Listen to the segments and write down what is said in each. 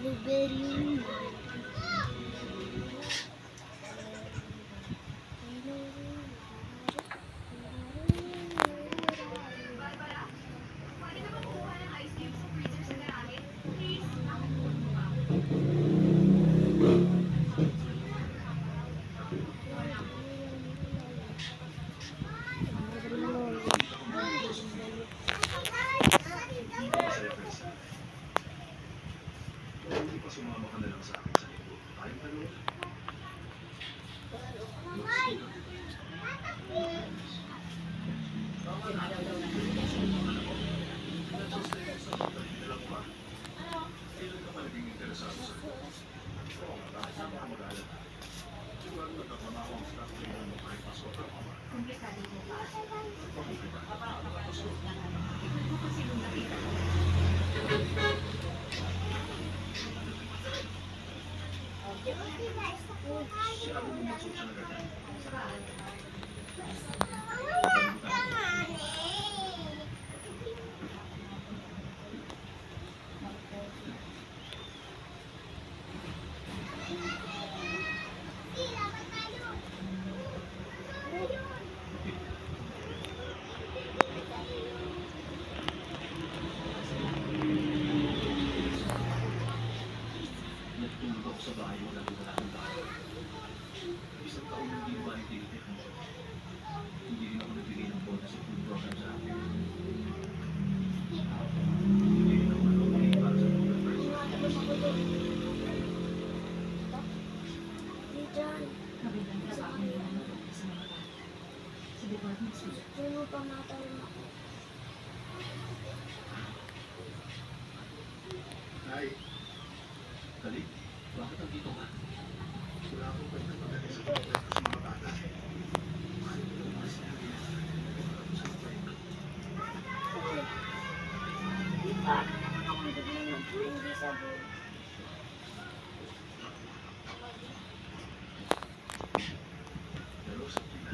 Blueberry. Ay, Kali, bakit nandito ka? Wala akong pwede magaling sa pagkakas sa mga bata. Di ba? Akong bigyan ng hindi sabi. Pero sa pila,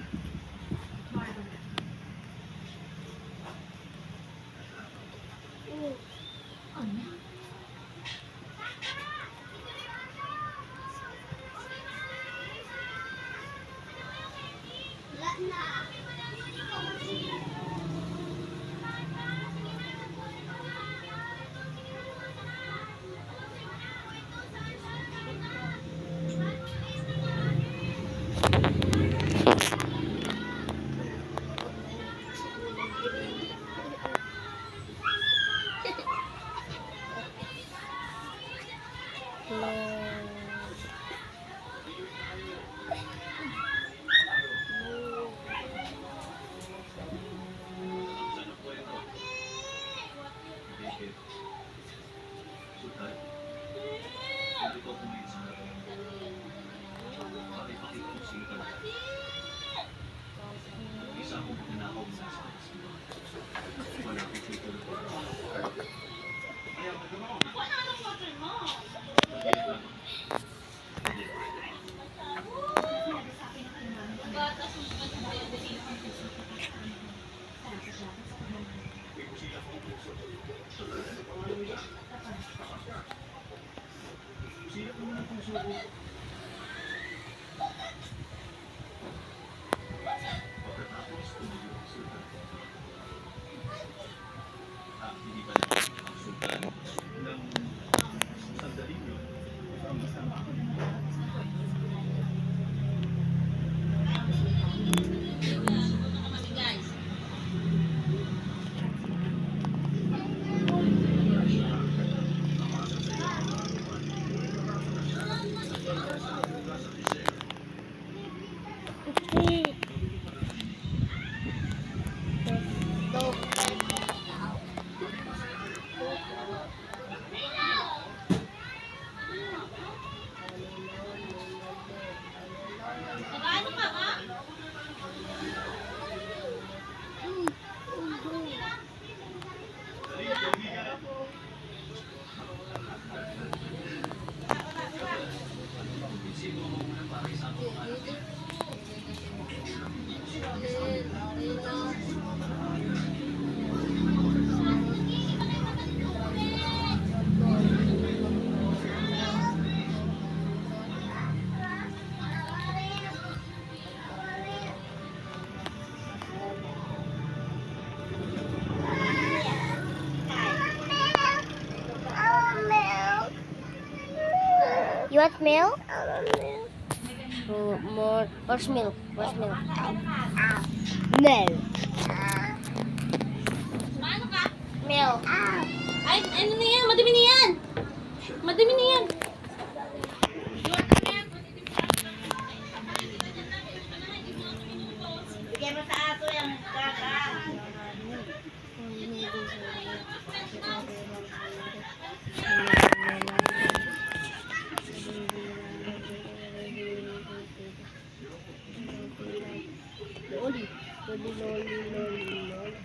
Pagkatapos tumigil ang sultan. Hindi ba natin ang sultan ng sandaling yun? Sama-sama. Okay. You want milk? More. Where's milk? Where's milk? Milk. Ano ka? Milk. Ay, ano na yan? Madumi na yan! Madumi na yan! Bigyan mo sa aso yung kaka. Loli. Loli, loli, loli, loli.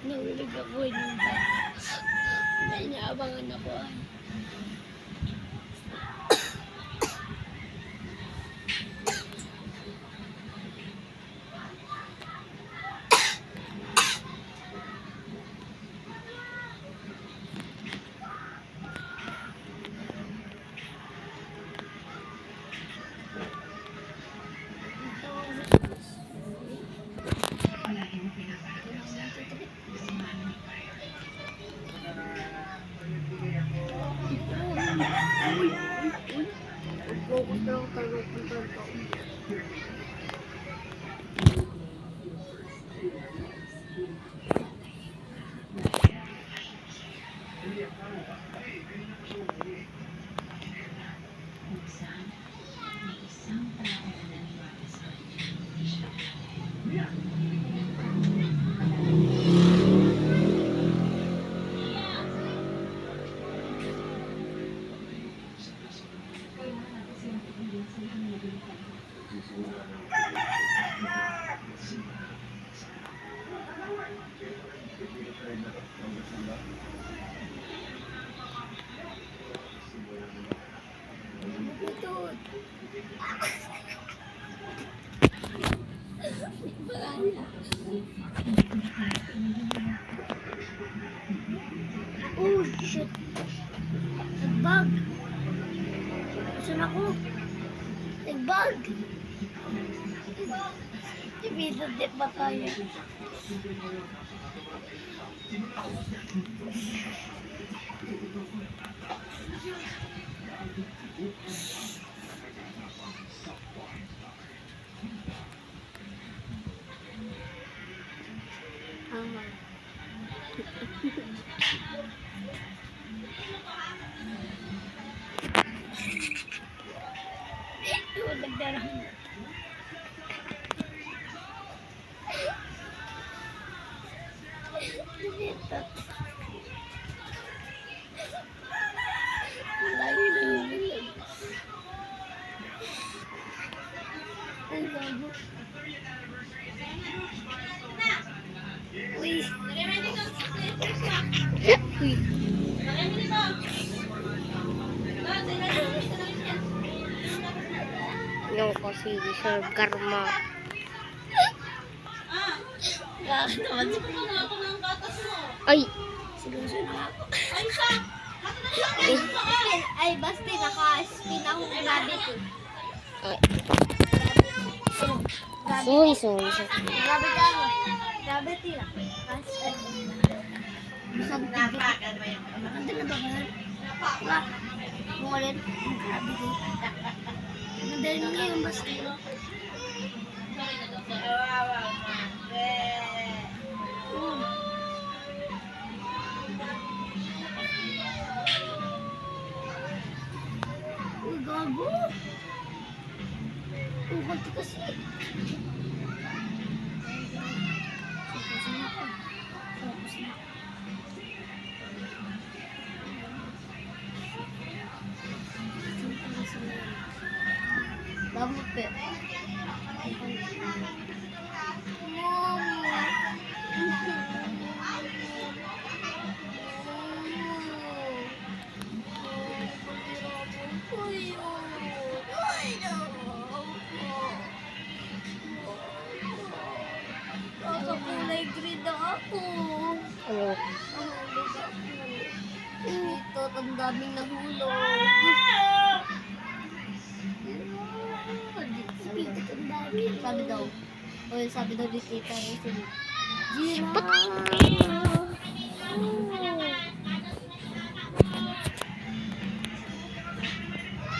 Nahulog ako yung bata. May naabangan ako. Focus lang talaga kung tanto. Oh shit! Nagbag! Saan ako? Nagbag! Ibigod di pa tayo. Tama. Nagdarang. Lagi na yung ang gago. Uy. Uy. Yung kasi Sir Karma. Bakit naman ay! Sinusun na ako. Ay, basta naka-spin ako rabbit eh. Sorry. Rabbit ako. Rabbit yun. Maganda na ba ba? Wah, mulit. Rabbit eh. Madali na ngayon basta. Uy, gago. Ugat kasi. Damot pe. Kulay green na ako. Ano? Ito, ang daming nahulog. Sabi daw. O, sabi daw ni Tita Rosalie.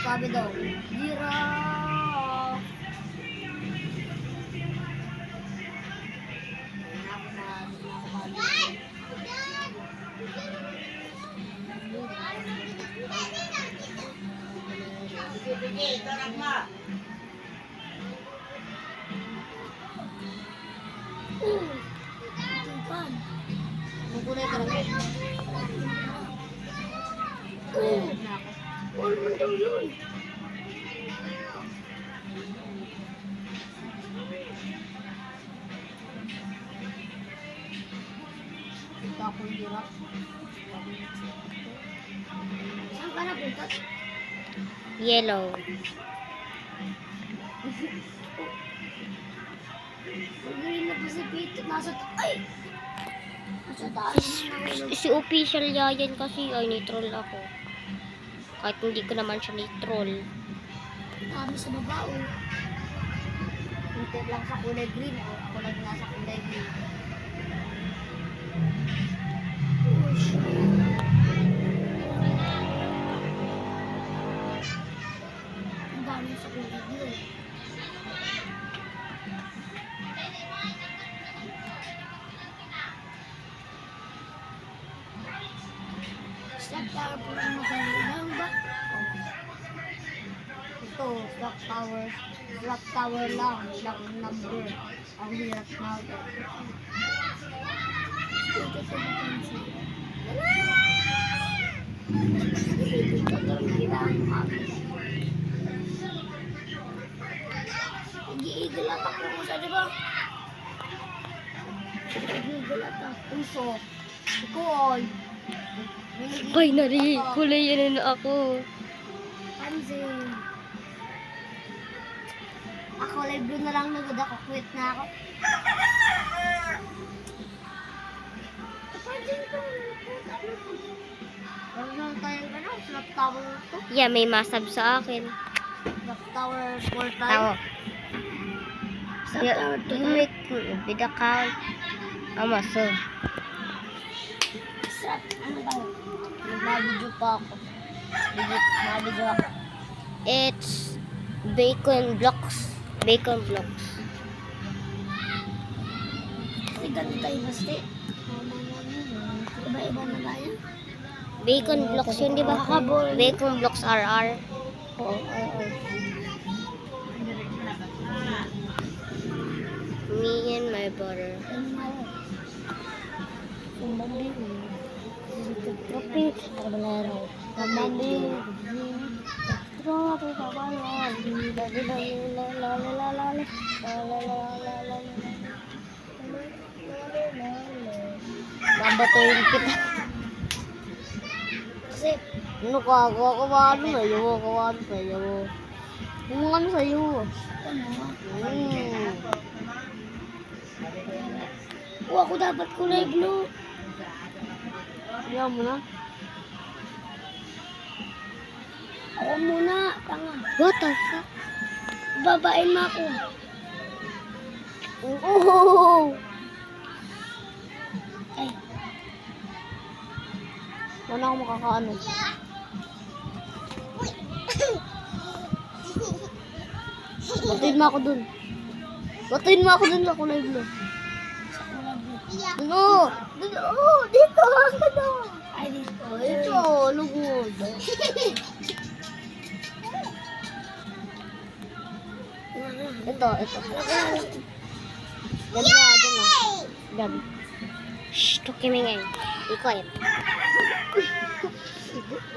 Sabi daw, giraffe. Tupan. Mungkulay ka lang. All mo daw yun. Ito ako yung hirap. Saan ka napunta? Yellow. Magaling na pa si Pito. Nasa ay! Nasa taas. Si official yayan kasi ay ni-troll ako. Kahit hindi ko naman siya ni-troll. Kami sa baba o. Hindi lang sa kulay green o. Ako lang nasa kulay green. Oh shit. Ang dami sa kulay green. Slap tower po lang magandang ba? Ito, slap tower. Slap tower lang number. Ang hirap natin. Ito sa detention. Igi-igil atak mo siya, di ba? Igi-igil atak. Puso. Ikoy. Finally, kulay yan na ako. Pansin. Ako live blue na lang nagod ako. Quit na ako. Pansin ko. Ano lang tayo ano? Slap tower to? Yeah, may masab sa akin. Slap tower 4 times. Tawo. Yeah, you make with the count. So. Ano ba? Magbabidyo pa ako. Magbabidyo ako. It's bacon blocks. Bacon blocks. Kasi ganito tayo basti. Iba-iba na tayo. Bacon blocks yun, di ba? Bacon blocks RR. Oo. Me and my brother. Babatuhin kita. Kasi, Ano ka? Kawano sa'yo? Kawano sa'yo? Kung ano sa'yo? ako dapat kulay blue. Ayaw mo na? Ako muna, tanga. What the fuck? Babain mo ako. Oh! Ay, Wala akong makakaano. Batuin mo ako dun. Batuin mo ako dun sa kulay blue. sa kulay blue. Ano? Dito! Dito! Ay, dito. Dito! Lugod. Ito. Diyan na. Diyan. Shh! Tukimingay. Quiet.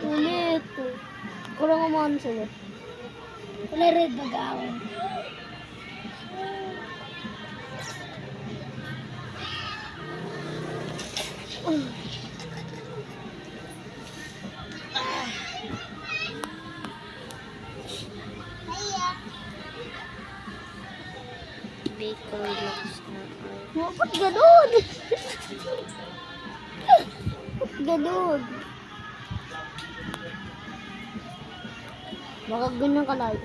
Ulit. Kurang umahan sila. Kulay red mag-aaway. Bacon blocks. Ba't ganun? Ba't ganun? Baka ganyan kalayo.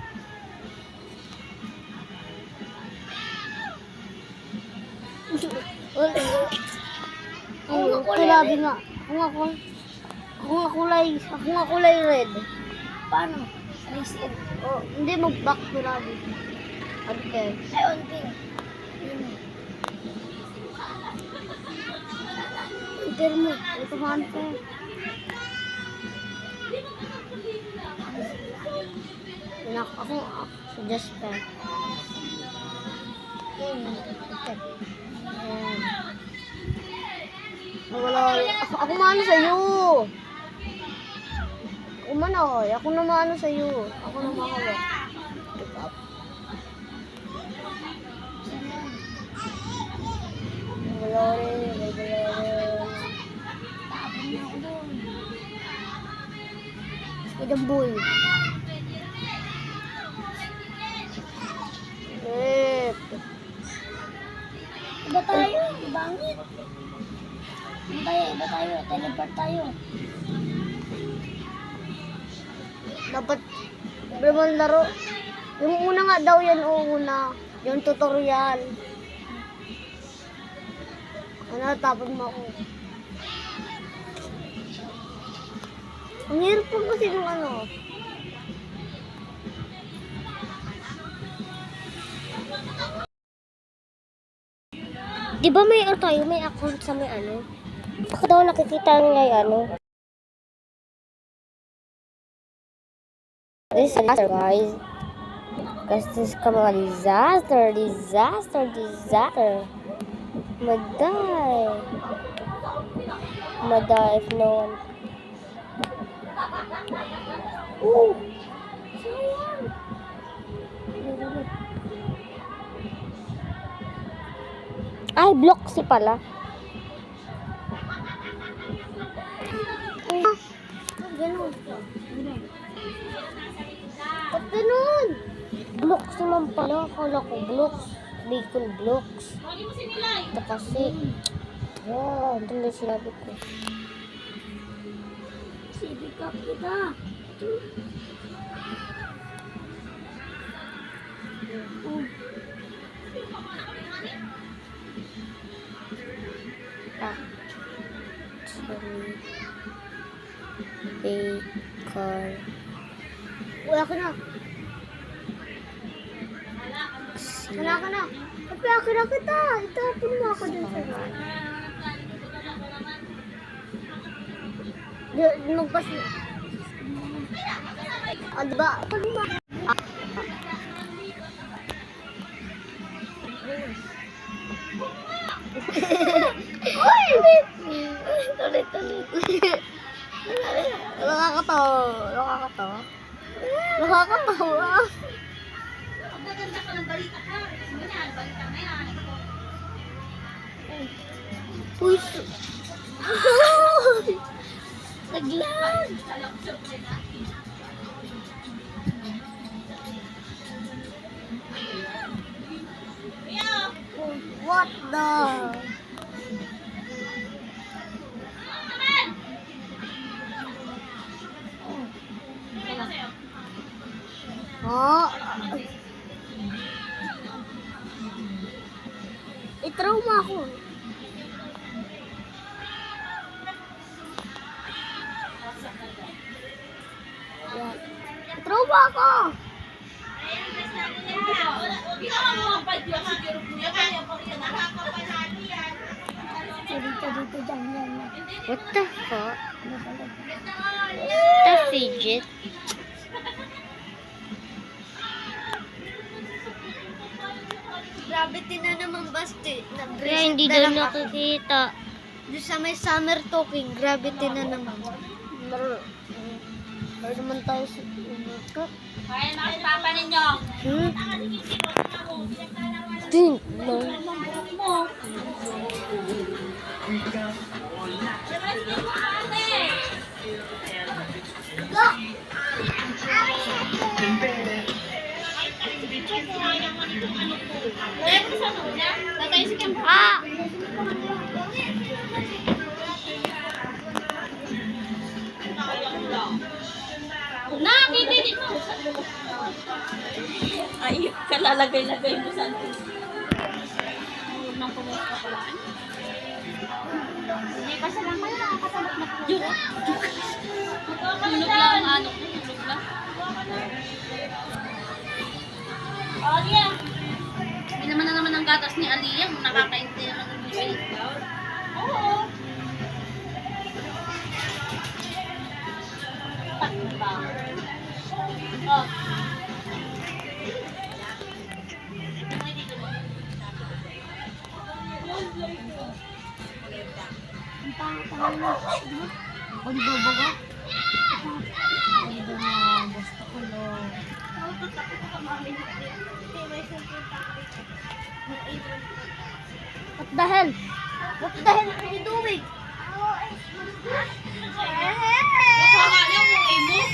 Kulabi nga. Ako nga kulay red. Paano? Race it. Oh, hindi mag-back kulabi. Okay. Ay, on pink. Yun. Enter mo. Ito man ko. Ako suggest pa. Wala. Ako maano sa'yo. Ako man ako. Ako na maano sa'yo. Ako na makawa. Wala rin. Tapon na ako doon. Idang boy. Iba tayo. Bangit. Iba tayo. Teleport tayo. Dapat naman laro. Yung una nga daw yan una. Yung tutorial. Ano, tapos mo ako. Ang hirap po kasi nung ano. Di ba may tayo, may account sa may ano? Baka daw nakikita nga ano. This is a disaster, guys. Because this is coming a disaster. Maday if no one. Ooh. Ay, block si pala. Ganun. Ba't ganun? Blocks naman pala. Akala ko blocks. Bacon blocks. Ito kasi. Wow, ito na sinabi ko. Sibikap kita. Oh. Baker. Wala ka na. Wala ka na. Wala ka na kita. Itapon mo ako dun sa van. Lumabas na. Ah, diba? Uy! Tulit. Nakakatawa. Ang gaganda ka ng balita ka. Yan, balita na yan. Uy! Naglag! What the? Oh. I-trauma ako. Yan. I-trauma ako. Ginawa mo ang pagdiwa sa group niya. Kaya pa rin nakakapanalo yan. Dito, dyan. What the fuck? The fidget? Gravity na naman basti. Kaya hindi daw nakikita. Doon sa may summer talking, gravity na naman. Meron naman tayo sa Kaya nakipapa ninyo. Din, no. Ah! Nakakita din mo. Ay, kalalagay-lagay mo sa atin. Nang pumunta ka pala. Hindi pa siya lang kaya nakakasalap na po. Tulog lang ang ano ko. Tulog lang. Aliyah! Hindi naman ang gatas ni Aliyah. Nakakaintay naman ng buhay. Oo. Patba. Oh. Ang babaga. Gusto ko lang. What the hell? What the hell are you doing? Baka nga niya kung ay mo.